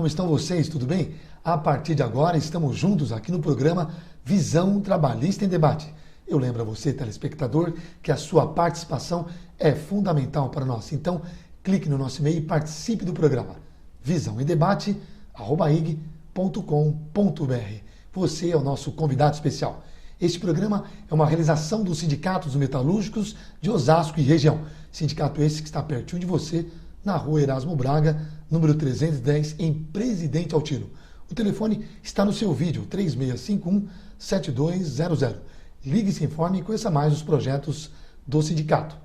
como estão vocês? Tudo bem? A partir de agora estamos juntos aqui no programa Visão Trabalhista em Debate. Eu lembro a você, telespectador, que a sua participação é fundamental para nós. Então, clique no nosso e-mail e participe do programa visãoemdebate@ig.com.br. Você é o nosso convidado especial. Este programa é uma realização do Sindicato dos Metalúrgicos de Osasco e região. Sindicato esse que está pertinho de você, na rua Erasmo Braga, número 310, em Presidente Altino. O telefone está no seu vídeo, 3651-7200. Ligue e se informe e conheça mais os projetos do sindicato.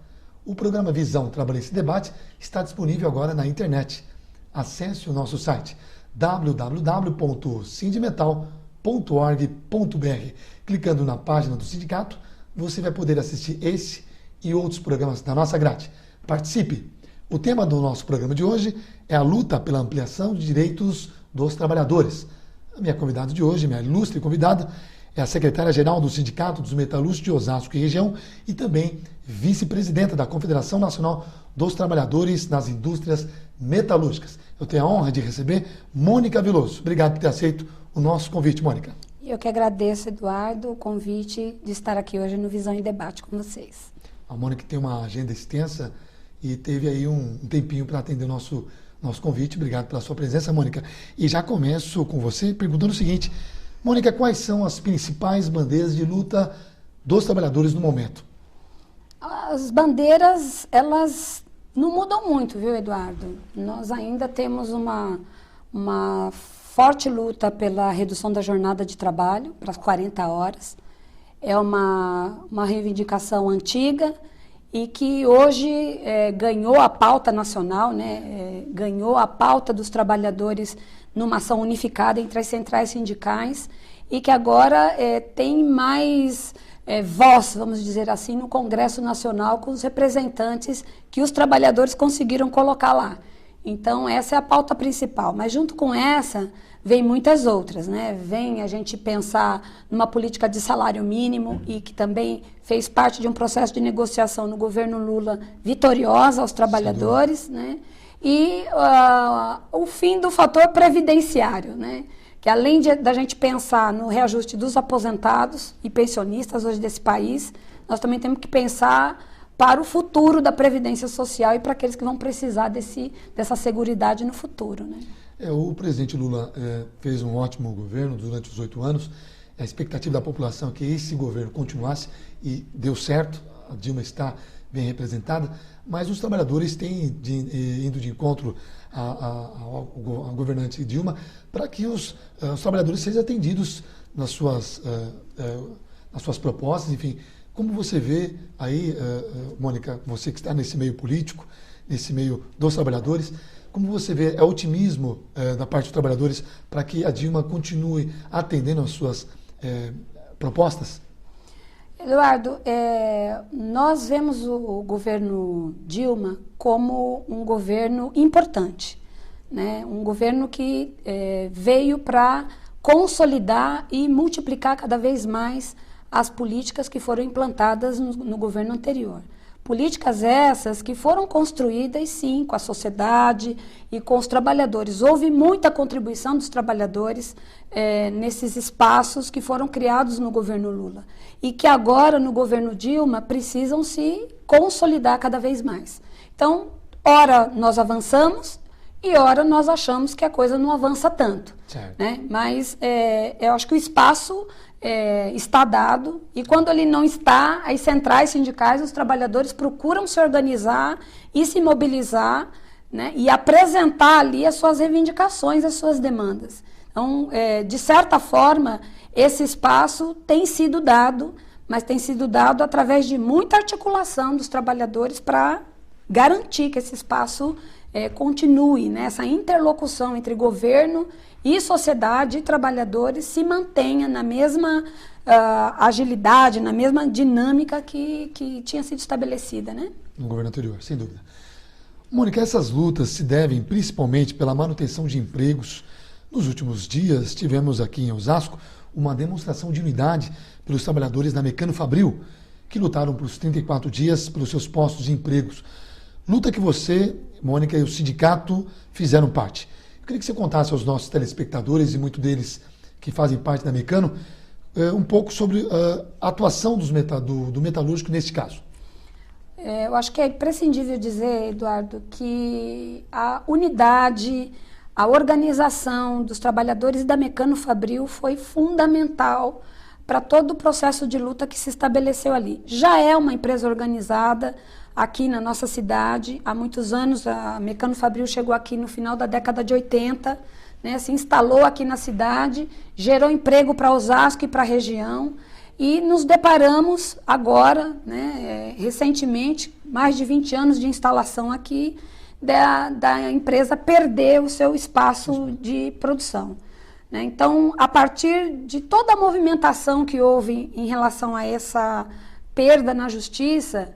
O programa Visão Trabalhista em Debate está disponível agora na internet. Acesse o nosso site www.sindimetal.org.br. Clicando na página do sindicato, você vai poder assistir esse e outros programas da nossa grade. Participe! O tema do nosso programa de hoje é a luta pela ampliação de direitos dos trabalhadores. A minha convidada de hoje, minha ilustre convidada, é a secretária-geral do Sindicato dos Metalúrgicos de Osasco e região e também vice-presidenta da Confederação Nacional dos Trabalhadores nas Indústrias Metalúrgicas. Eu tenho a honra de receber Mônica Veloso. Obrigado por ter aceito o nosso convite, Mônica. Eu que agradeço, Eduardo, o convite de estar aqui hoje no Visão em Debate com vocês. A Mônica tem uma agenda extensa e teve aí um tempinho para atender o nosso convite. Obrigado pela sua presença, Mônica. E já começo com você perguntando o seguinte: Mônica, quais são as principais bandeiras de luta dos trabalhadores no momento? As bandeiras, elas não mudam muito, viu, Eduardo? Nós ainda temos uma forte luta pela redução da jornada de trabalho para as 40 horas. É uma reivindicação antiga e que hoje ganhou a pauta nacional, né? Ganhou a pauta dos trabalhadores numa ação unificada entre as centrais sindicais e que agora tem mais voz, vamos dizer assim, no Congresso Nacional com os representantes que os trabalhadores conseguiram colocar lá. Então, essa é a pauta principal. Mas, junto com essa, vem muitas outras, né? Vem a gente pensar numa política de salário mínimo e que também fez parte de um processo de negociação no governo Lula vitoriosa aos trabalhadores, né? E o fim do fator previdenciário, né? Que além da gente pensar no reajuste dos aposentados e pensionistas hoje desse país, nós também temos que pensar para o futuro da Previdência Social e para aqueles que vão precisar dessa seguridade no futuro, né? O presidente Lula fez um ótimo governo durante os 8 anos. A expectativa da população é que esse governo continuasse e deu certo. A Dilma está bem representada, mas os trabalhadores têm indo de encontro ao governante Dilma para que os trabalhadores sejam atendidos nas suas propostas, enfim. Como você vê aí, Mônica, você que está nesse meio político, nesse meio dos trabalhadores, como você vê, é otimismo da parte dos trabalhadores para que a Dilma continue atendendo às suas propostas? Eduardo, nós vemos o governo Dilma como um governo importante, né? Um governo que veio para consolidar e multiplicar cada vez mais as políticas que foram implantadas no governo anterior. Políticas essas que foram construídas, sim, com a sociedade e com os trabalhadores. Houve muita contribuição dos trabalhadores nesses espaços que foram criados no governo Lula e que agora, no governo Dilma, precisam se consolidar cada vez mais. Então, ora nós avançamos e ora nós achamos que a coisa não avança tanto, né? Mas eu acho que o espaço está dado e quando ele não está, as centrais sindicais, os trabalhadores procuram se organizar e se mobilizar, né, e apresentar ali as suas reivindicações, as suas demandas. Então, de certa forma, esse espaço tem sido dado, mas tem sido dado através de muita articulação dos trabalhadores para garantir que esse espaço continue, né, essa interlocução entre governo e sociedade e trabalhadores se mantenha na mesma agilidade, na mesma dinâmica que tinha sido estabelecida, né? No governo anterior, sem dúvida. Mônica, essas lutas se devem principalmente pela manutenção de empregos. Nos últimos dias, tivemos aqui em Osasco uma demonstração de unidade pelos trabalhadores da Mecano Fabril, que lutaram por 34 dias pelos seus postos de empregos. Luta que você, Mônica, e o sindicato fizeram parte. Eu queria que você contasse aos nossos telespectadores, e muitos deles que fazem parte da Mecano, um pouco sobre a atuação do metalúrgico neste caso. Eu acho que é imprescindível dizer, Eduardo, que a unidade, a organização dos trabalhadores da Mecano Fabril foi fundamental para todo o processo de luta que se estabeleceu ali. Já é uma empresa organizada aqui na nossa cidade, há muitos anos. A Mecano Fabril chegou aqui no final da década de 80, né, se instalou aqui na cidade, gerou emprego para Osasco e para a região, e nos deparamos agora, né, recentemente, mais de 20 anos de instalação aqui, da empresa perder o seu espaço de produção. Né? Então, a partir de toda a movimentação que houve em relação a essa perda na justiça,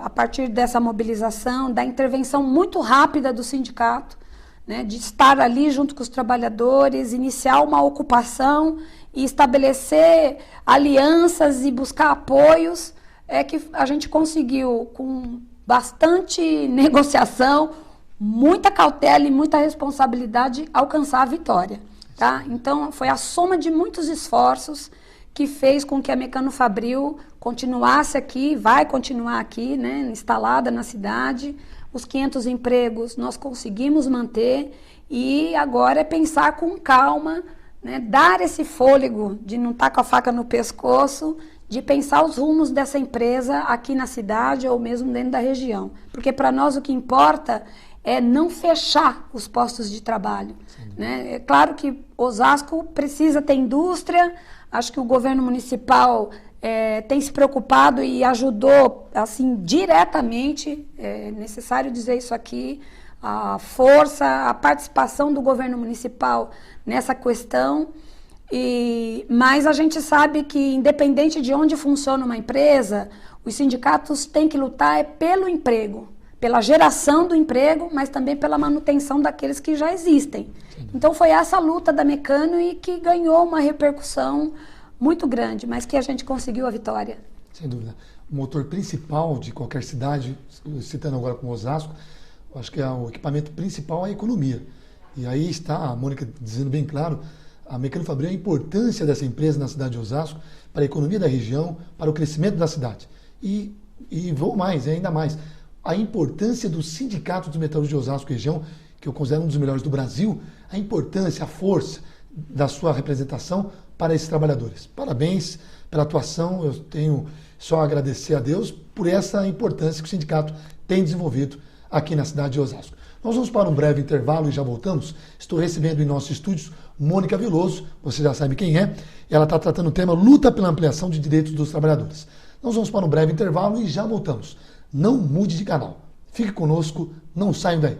a partir dessa mobilização, da intervenção muito rápida do sindicato, né, de estar ali junto com os trabalhadores, iniciar uma ocupação e estabelecer alianças e buscar apoios, é que a gente conseguiu, com bastante negociação, muita cautela e muita responsabilidade, alcançar a vitória. Tá? Então, foi a soma de muitos esforços que fez com que a Mecano Fabril continuasse aqui, vai continuar aqui, né, instalada na cidade. Os 500 empregos nós conseguimos manter, e agora é pensar com calma, né, dar esse fôlego de não estar com a faca no pescoço, de pensar os rumos dessa empresa aqui na cidade ou mesmo dentro da região. Porque para nós o que importa é não fechar os postos de trabalho. Né? É claro que Osasco precisa ter indústria, acho que o governo municipal tem se preocupado e ajudou assim, diretamente, é necessário dizer isso aqui, a força, a participação do governo municipal nessa questão. Mas a gente sabe que, independente de onde funciona uma empresa, os sindicatos têm que lutar pelo emprego, pela geração do emprego, mas também pela manutenção daqueles que já existem. Então foi essa luta da Mecano e que ganhou uma repercussão muito grande, mas que a gente conseguiu a vitória. Sem dúvida. O motor principal de qualquer cidade, citando agora com Osasco, acho que o equipamento principal é a economia. E aí está a Mônica dizendo bem claro, a Mecano Fabril, a importância dessa empresa na cidade de Osasco para a economia da região, para o crescimento da cidade. E vou mais, ainda mais, a importância do Sindicato dos Metalúrgicos de Osasco região, que eu considero um dos melhores do Brasil, a importância, a força da sua representação para esses trabalhadores. Parabéns pela atuação, eu tenho só a agradecer a Deus por essa importância que o sindicato tem desenvolvido aqui na cidade de Osasco. Nós vamos para um breve intervalo e já voltamos. Estou recebendo em nossos estúdios Mônica Veloso, você já sabe quem é. Ela está tratando o tema Luta pela Ampliação de Direitos dos Trabalhadores. Nós vamos para um breve intervalo e já voltamos. Não mude de canal. Fique conosco, não saiam daí.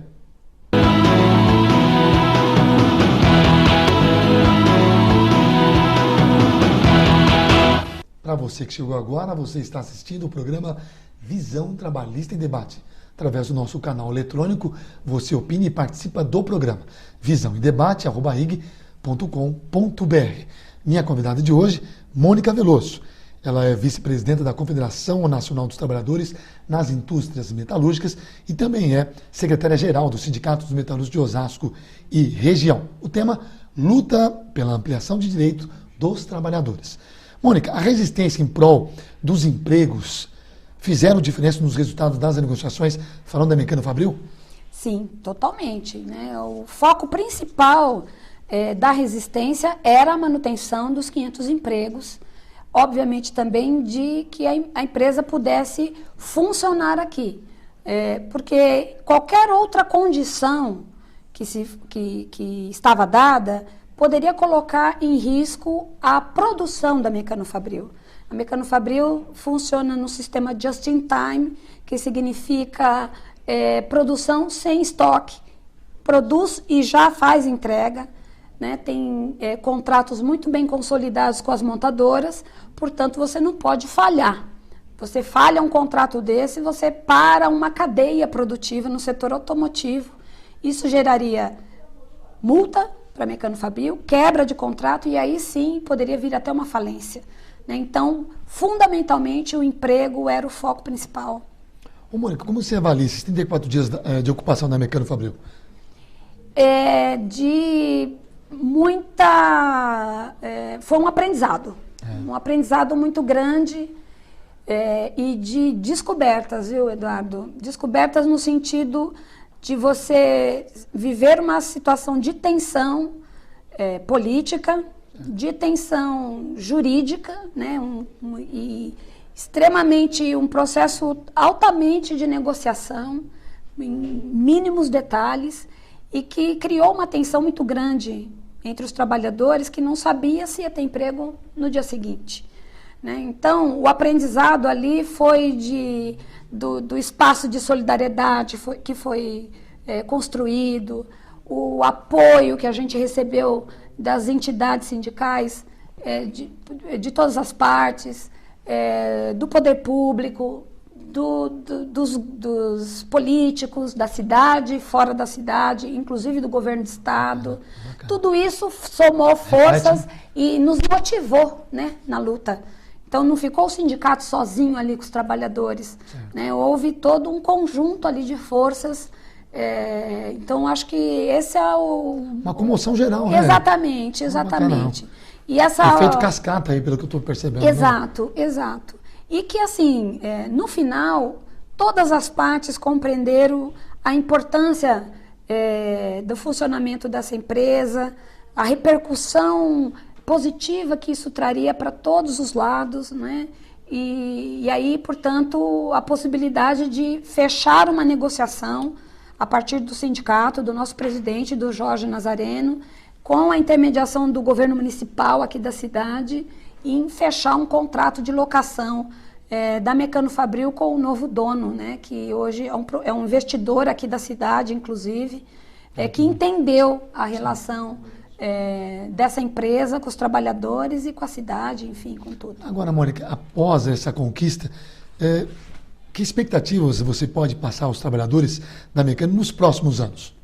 Para você que chegou agora, você está assistindo o programa Visão Trabalhista em Debate. Através do nosso canal eletrônico, você opina e participa do programa visãoemdebate@ig.com.br. Minha convidada de hoje, Mônica Veloso. Ela é vice-presidenta da Confederação Nacional dos Trabalhadores nas Indústrias Metalúrgicas e também é secretária-geral do Sindicato dos Metalúrgicos de Osasco e região. O tema, luta pela ampliação de direitos dos trabalhadores. Mônica, a resistência em prol dos empregos fizeram diferença nos resultados das negociações, falando da Mecano Fabril? Sim, totalmente. Né? O foco principal da resistência era a manutenção dos 500 empregos, obviamente também de que a empresa pudesse funcionar aqui. Porque qualquer outra condição que estava dada poderia colocar em risco a produção da Mecano Fabril. A Mecano Fabril funciona no sistema just in time, que significa produção sem estoque. Produz e já faz entrega, né? Tem contratos muito bem consolidados com as montadoras, portanto você não pode falhar. Você falha um contrato desse, você para uma cadeia produtiva no setor automotivo. Isso geraria multa para a Mecano Fabril, quebra de contrato e aí sim poderia vir até uma falência. Então, fundamentalmente, o emprego era o foco principal. Ô, Mônica, como você avalia esses 34 dias de ocupação da Mecano Fabril? Foi um aprendizado. Um aprendizado muito grande e de descobertas, viu, Eduardo? Descobertas no sentido de você viver uma situação de tensão política, de tensão jurídica, né? E extremamente um processo altamente de negociação, em mínimos detalhes, e que criou uma tensão muito grande entre os trabalhadores que não sabia se ia ter emprego no dia seguinte, né? Então, o aprendizado ali foi do espaço de solidariedade que foi construído, o apoio que a gente recebeu das entidades sindicais de todas as partes, do poder público, dos políticos da cidade, fora da cidade, inclusive do governo do estado. Tudo isso somou forças e nos motivou, né, na luta. Então não ficou o sindicato sozinho ali com os trabalhadores, né? Houve todo um conjunto ali de forças. Então acho que esse é uma comoção geral, né? Exatamente. E efeito cascata aí, pelo que eu estou percebendo. Exato. E que, assim, no final, todas as partes compreenderam a importância do funcionamento dessa empresa, a repercussão positiva que isso traria para todos os lados, né? E aí, portanto, a possibilidade de fechar uma negociação a partir do sindicato, do nosso presidente, do Jorge Nazareno, com a intermediação do governo municipal aqui da cidade, em fechar um contrato de locação da Mecano Fabril com o novo dono, né, que hoje é um investidor aqui da cidade, inclusive, que entendeu a relação dessa empresa com os trabalhadores e com a cidade, enfim, com tudo. Agora, Mônica, após essa conquista, que expectativas você pode passar aos trabalhadores da Mecano nos próximos anos?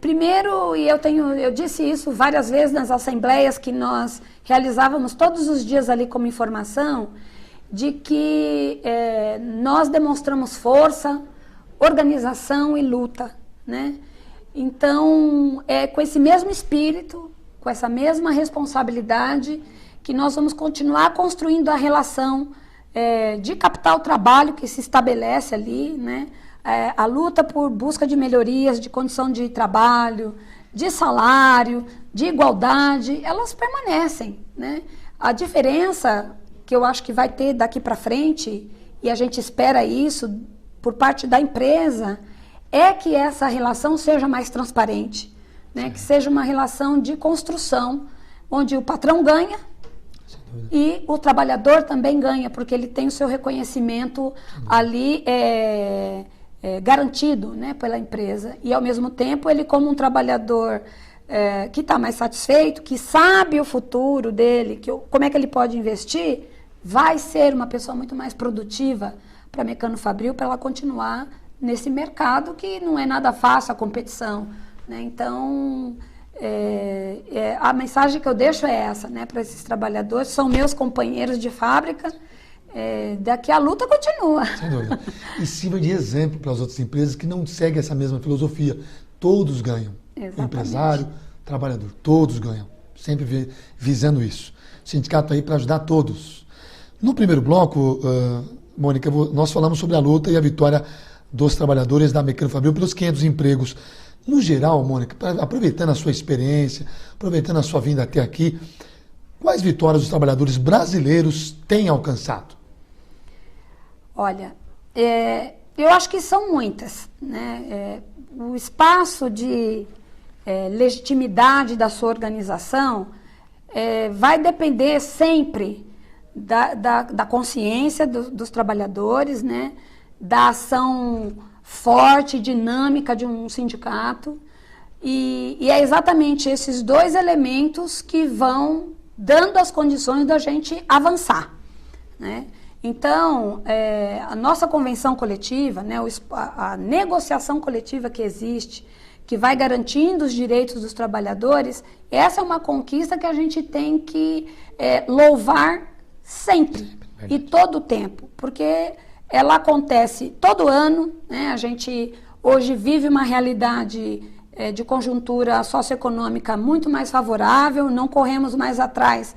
Primeiro, e eu disse isso várias vezes nas assembleias que nós realizávamos todos os dias ali como informação, de que nós demonstramos força, organização e luta, né? Então, com esse mesmo espírito, com essa mesma responsabilidade, que nós vamos continuar construindo a relação de capital-trabalho que se estabelece ali, né? A luta por busca de melhorias de condição de trabalho, de salário, de igualdade, elas permanecem, né? A diferença que eu acho que vai ter daqui para frente, e a gente espera isso por parte da empresa, é que essa relação seja mais transparente, né? Que seja uma relação de construção, onde o patrão ganha e o trabalhador também ganha, porque ele tem o seu reconhecimento ali garantido, né, pela empresa. E, ao mesmo tempo, ele, como um trabalhador que está mais satisfeito, que sabe o futuro dele, como é que ele pode investir, vai ser uma pessoa muito mais produtiva para a Mecano Fabril, para ela continuar nesse mercado que não é nada fácil a competição, né? Então, a mensagem que eu deixo é essa, né, para esses trabalhadores, são meus companheiros de fábrica, daqui a luta continua. Sem dúvida. E sirva de exemplo para as outras empresas que não seguem essa mesma filosofia. Todos ganham. Exatamente. O empresário, o trabalhador, todos ganham. Sempre visando isso. O sindicato aí para ajudar todos. No primeiro bloco, Mônica, nós falamos sobre a luta e a vitória dos trabalhadores da Mecano Fabril pelos 500 empregos. No geral, Mônica, aproveitando a sua experiência, aproveitando a sua vinda até aqui, quais vitórias os trabalhadores brasileiros têm alcançado? Olha, eu acho que são muitas, né? O espaço de legitimidade da sua organização vai depender sempre da consciência dos trabalhadores, né? Da ação forte, dinâmica de um sindicato. E é exatamente esses dois elementos que vão dando as condições da gente avançar, né? Então, a nossa convenção coletiva, né, a negociação coletiva que existe, que vai garantindo os direitos dos trabalhadores, essa é uma conquista que a gente tem que louvar sempre e todo o tempo, porque ela acontece todo ano, né? A gente hoje vive uma realidade de conjuntura socioeconômica muito mais favorável, não corremos mais atrás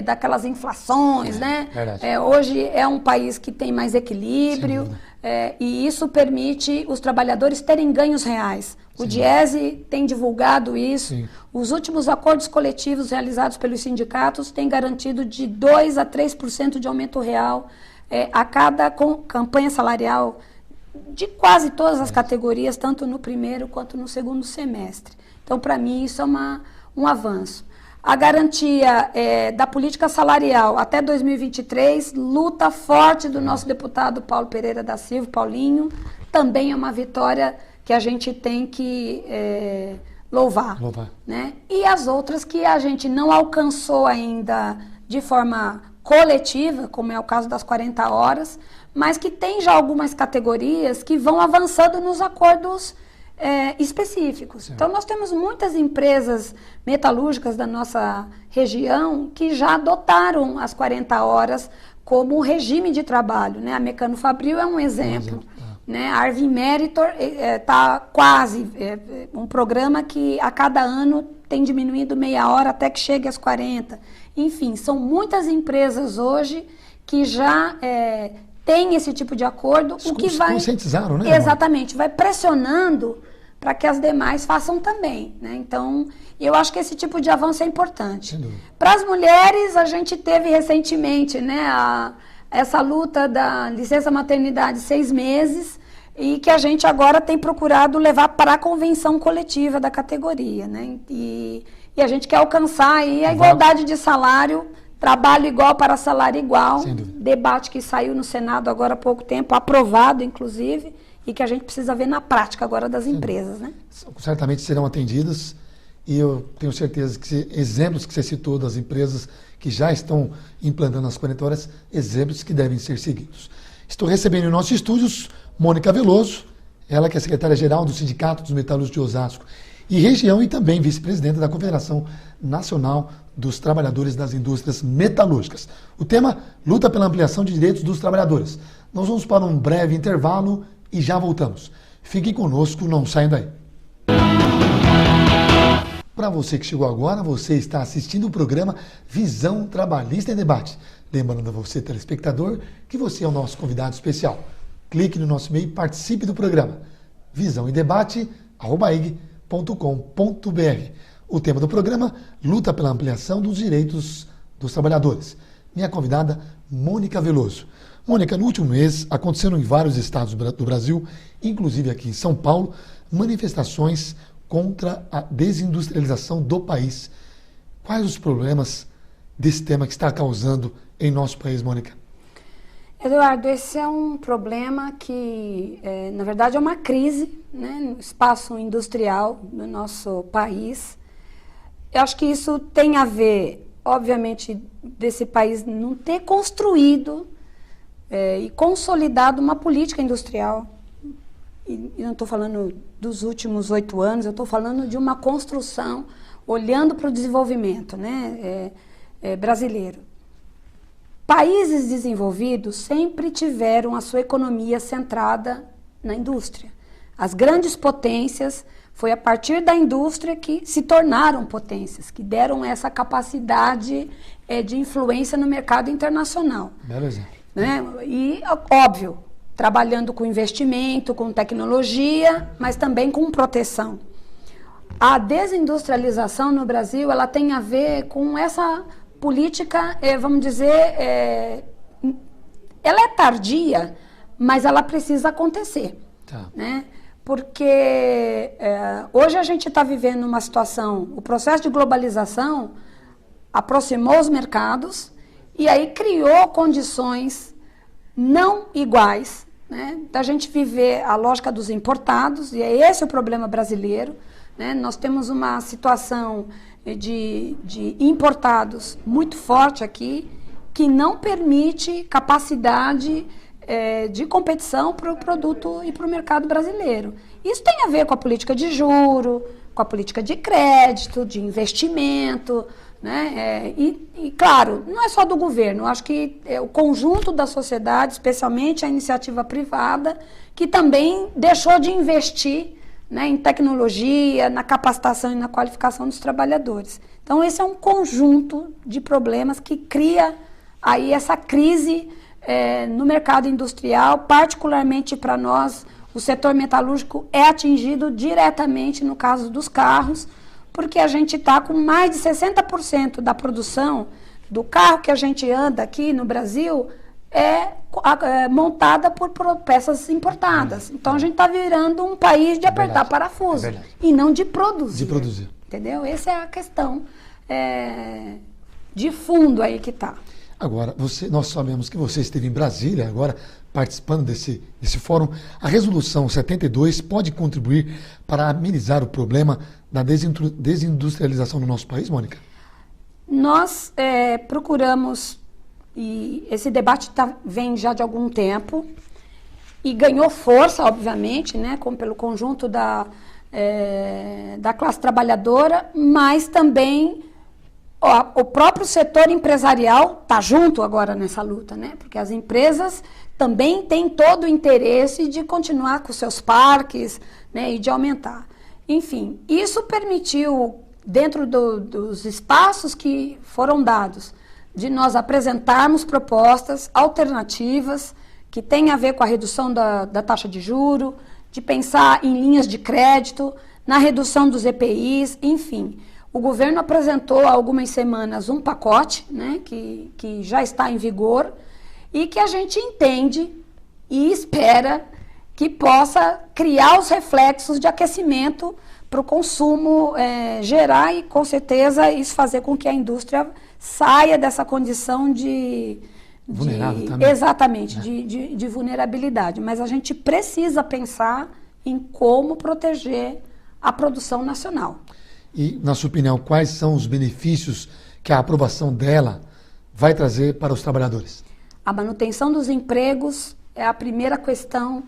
daquelas inflações, né? Hoje é um país que tem mais equilíbrio e isso permite os trabalhadores terem ganhos reais. O Diese tem divulgado isso. Sim. Os últimos acordos coletivos realizados pelos sindicatos têm garantido de 2% a 3% de aumento real a cada campanha salarial de quase todas as categorias, tanto no primeiro quanto no segundo semestre. Então, para mim, isso é um avanço. A garantia da política salarial até 2023, luta forte do nosso deputado Paulo Pereira da Silva, Paulinho, também é uma vitória que a gente tem que louvar. Né? E as outras que a gente não alcançou ainda de forma coletiva, como é o caso das 40 horas, mas que tem já algumas categorias que vão avançando nos acordos específicos. Sim. Então, nós temos muitas empresas metalúrgicas da nossa região que já adotaram as 40 horas como regime de trabalho. Né? A Mecano Fabril é um exemplo. Né? A Arvin Meritor está quase um programa que a cada ano tem diminuído meia hora até que chegue às 40. Enfim, são muitas empresas hoje que já têm esse tipo de acordo, o que vai conscientizaram, né? Exatamente, vai pressionando para que as demais façam também, né? Então, eu acho que esse tipo de avanço é importante. Para as mulheres, a gente teve recentemente, né, essa luta da licença maternidade 6 meses e que a gente agora tem procurado levar para a convenção coletiva da categoria, né? E a gente quer alcançar aí a igualdade de salário, trabalho igual para salário igual, debate que saiu no Senado agora há pouco tempo, aprovado inclusive, e que a gente precisa ver na prática agora das empresas, né? Certamente serão atendidas e eu tenho certeza que exemplos que você citou das empresas que já estão implantando as 40 horas, exemplos que devem ser seguidos. Estou recebendo em nossos estúdios Mônica Veloso, ela que é secretária-geral do Sindicato dos Metalúrgicos de Osasco e região e também vice-presidente da Confederação Nacional dos Trabalhadores das Indústrias Metalúrgicas. O tema, luta pela ampliação de direitos dos trabalhadores. Nós vamos para um breve intervalo e já voltamos. Fiquem conosco, não saiam daí. Para você que chegou agora, você está assistindo o programa Visão Trabalhista em Debate. Lembrando a você, telespectador, que você é o nosso convidado especial. Clique no nosso e-mail e participe do programa. visãoemdebate@ig.com.br. O tema do programa, luta pela ampliação dos direitos dos trabalhadores. Minha convidada, Mônica Veloso. Mônica, no último mês, aconteceram em vários estados do Brasil, inclusive aqui em São Paulo, manifestações contra a desindustrialização do país. Quais os problemas desse tema que está causando em nosso país, Mônica? Eduardo, esse é um problema que, na verdade, é uma crise, né, no espaço industrial do nosso país. Eu acho que isso tem a ver, obviamente, desse país não ter construído e consolidado uma política industrial. E não estou falando dos últimos 8 anos, eu estou falando de uma construção, olhando para o desenvolvimento, né, brasileiro. Países desenvolvidos sempre tiveram a sua economia centrada na indústria. As grandes potências, foi a partir da indústria que se tornaram potências, que deram essa capacidade de influência no mercado internacional. Belo exemplo. Né? E, óbvio, trabalhando com investimento, com tecnologia, mas também com proteção. A desindustrialização no Brasil, ela tem a ver com essa política, vamos dizer, ela é tardia, mas ela precisa acontecer. Tá. Né? Porque hoje a gente está vivendo uma situação, o processo de globalização aproximou os mercados e aí criou condições não iguais, né, da gente viver a lógica dos importados, e é esse o problema brasileiro. Né? Nós temos uma situação de importados muito forte aqui, que não permite capacidade de competição para o produto e para o mercado brasileiro. Isso tem a ver com a política de juro, com a política de crédito, de investimento, né? E claro, não é só do governo, eu acho que é o conjunto da sociedade, especialmente a iniciativa privada, que também deixou de investir né, em tecnologia, na capacitação e na qualificação dos trabalhadores. Então, esse é um conjunto de problemas que cria aí essa crise no mercado industrial, particularmente para nós. O setor metalúrgico é atingido diretamente no caso dos carros, porque a gente está com mais de 60% da produção do carro que a gente anda aqui no Brasil montada por peças importadas. Então a gente está virando um país de apertar parafuso e não de produzir. De produzir. Entendeu? Essa é a questão de fundo aí que está. Agora, nós sabemos que você esteve em Brasília agora participando desse fórum. A resolução 72 pode contribuir para amenizar o problema da desindustrialização no nosso país, Mônica? Nós procuramos, e esse debate vem já de algum tempo, e ganhou força, obviamente, né, pelo conjunto da classe trabalhadora, mas também o próprio setor empresarial está junto agora nessa luta, né? Porque as empresas também têm todo o interesse de continuar com seus parques, né, e de aumentar. Enfim, isso permitiu, dentro dos espaços que foram dados, de nós apresentarmos propostas alternativas que têm a ver com a redução da taxa de juro, de pensar em linhas de crédito, na redução dos EPIs, enfim. O governo apresentou há algumas semanas um pacote, né, que já está em vigor e que a gente entende e espera que possa criar os reflexos de aquecimento para o consumo gerar e, com certeza, isso fazer com que a indústria saia dessa condição vulnerável também. Exatamente, de vulnerabilidade. Mas a gente precisa pensar em como proteger a produção nacional. E, na sua opinião, quais são os benefícios que a aprovação dela vai trazer para os trabalhadores? A manutenção dos empregos é a primeira questão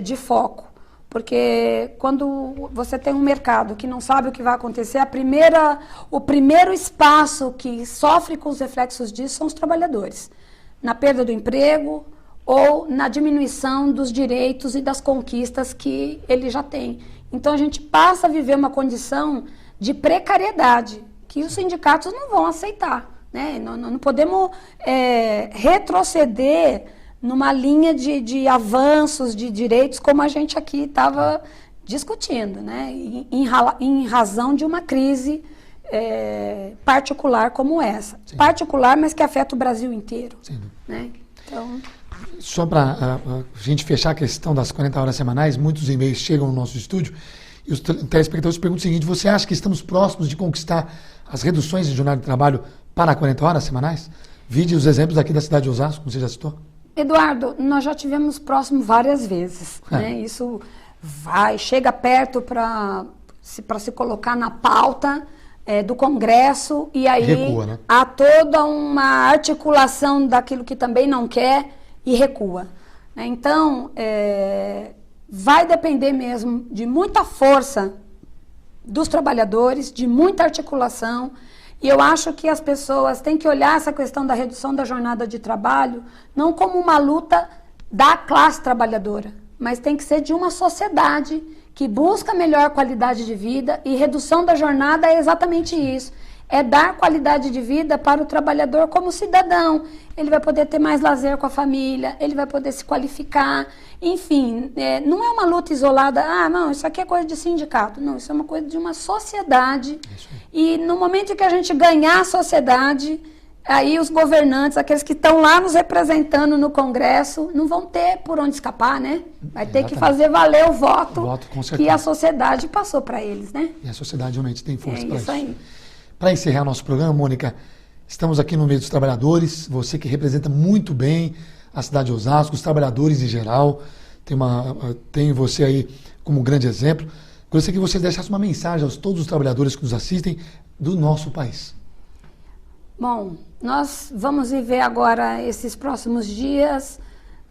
de foco, porque quando você tem um mercado que não sabe o que vai acontecer, o primeiro espaço que sofre com os reflexos disso são os trabalhadores, na perda do emprego ou na diminuição dos direitos e das conquistas que ele já tem. Então a gente passa a viver uma condição de precariedade que os sindicatos não vão aceitar, né? Não podemos retroceder numa linha de avanços de direitos como a gente aqui estava discutindo, né? Em razão de uma crise particular como essa. Sim. Particular, mas que afeta o Brasil inteiro. Sim. Né? Então... Só para a gente fechar a questão das 40 horas semanais, muitos e-mails chegam no nosso estúdio e os telespectadores perguntam o seguinte: você acha que estamos próximos de conquistar as reduções de jornada de trabalho para 40 horas semanais? Vide os exemplos aqui da cidade de Osasco, como você já citou. Eduardo, nós já tivemos próximo várias vezes. Né? Isso chega perto para se colocar na pauta do Congresso e aí recua, né? Há toda uma articulação daquilo que também não quer e recua. Né? Então, vai depender mesmo de muita força dos trabalhadores, de muita articulação. E eu acho que as pessoas têm que olhar essa questão da redução da jornada de trabalho não como uma luta da classe trabalhadora, mas tem que ser de uma sociedade que busca melhor qualidade de vida, e redução da jornada é exatamente isso. É dar qualidade de vida para o trabalhador como cidadão. Ele vai poder ter mais lazer com a família, ele vai poder se qualificar. Enfim, não é uma luta isolada. Não, isso aqui é coisa de sindicato. Não, isso é uma coisa de uma sociedade. E no momento em que a gente ganhar a sociedade, aí os governantes, aqueles que estão lá nos representando no Congresso, não vão ter por onde escapar, né? Vai ter que fazer valer o voto que a sociedade passou para eles, né? E a sociedade realmente tem força para isso. Aí. Para encerrar nosso programa, Mônica, estamos aqui no meio dos trabalhadores, você que representa muito bem a cidade de Osasco, os trabalhadores em geral, tem você aí como grande exemplo. Gostaria que você deixasse uma mensagem a todos os trabalhadores que nos assistem do nosso país. Bom, nós vamos viver agora esses próximos dias,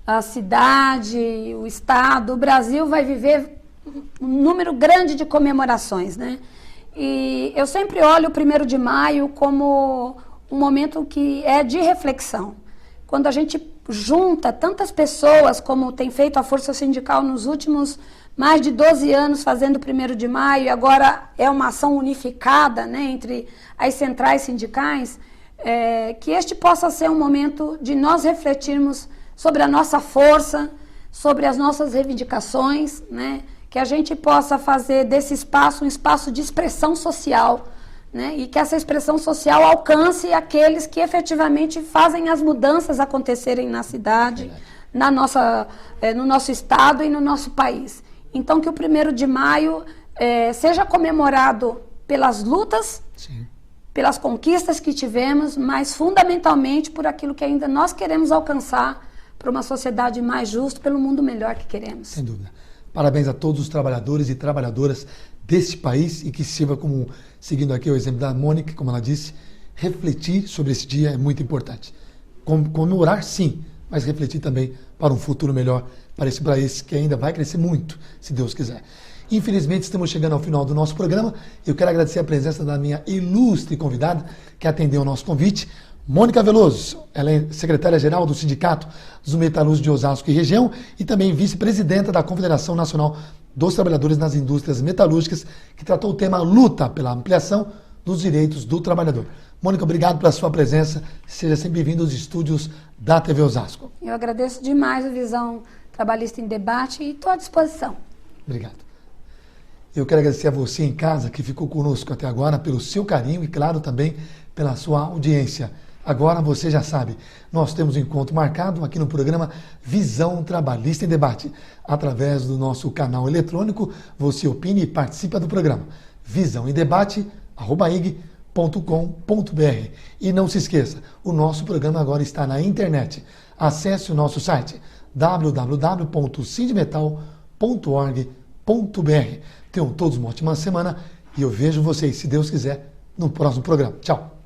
a cidade, o estado, o Brasil vai viver um número grande de comemorações, né? E eu sempre olho o 1º de maio como um momento que é de reflexão. Quando a gente junta tantas pessoas, como tem feito a Força Sindical nos últimos mais de 12 anos, fazendo o 1º de maio, e agora é uma ação unificada, né, entre as centrais sindicais, que este possa ser um momento de nós refletirmos sobre a nossa força, sobre as nossas reivindicações, né, que a gente possa fazer desse espaço um espaço de expressão social, né, e que essa expressão social alcance aqueles que efetivamente fazem as mudanças acontecerem na cidade, no nosso estado e no nosso país. Então, que o 1º de maio seja comemorado pelas lutas, sim, pelas conquistas que tivemos, mas fundamentalmente por aquilo que ainda nós queremos alcançar para uma sociedade mais justa, pelo mundo melhor que queremos. Sem dúvida. Parabéns a todos os trabalhadores e trabalhadoras deste país e que sirva como, seguindo aqui o exemplo da Mônica, como ela disse, refletir sobre esse dia é muito importante. Comemorar sim, mas refletir também para um futuro melhor para esse país que ainda vai crescer muito, se Deus quiser. Infelizmente, estamos chegando ao final do nosso programa. Eu quero agradecer a presença da minha ilustre convidada, que atendeu o nosso convite, Mônica Veloso. Ela é secretária-geral do Sindicato dos Metalúrgicos de Osasco e região e também vice-presidenta da Confederação Nacional dos Trabalhadores nas Indústrias Metalúrgicas, que tratou o tema luta pela ampliação dos direitos do trabalhador. Mônica, obrigado pela sua presença. Seja sempre bem-vindo aos estúdios da TV Osasco. Eu agradeço demais a Visão Trabalhista em Debate e estou à disposição. Obrigado. Eu quero agradecer a você em casa que ficou conosco até agora pelo seu carinho e, claro, também pela sua audiência. Agora você já sabe, nós temos um encontro marcado aqui no programa Visão Trabalhista em Debate. Através do nosso eletrônico, você opine e participa do programa. visãoemdebate@ig.com.br. E não se esqueça, o nosso programa agora está na internet. Acesse o nosso site www.sindmetal.org.br. Tenham todos uma ótima semana e eu vejo vocês, se Deus quiser, no próximo programa. Tchau!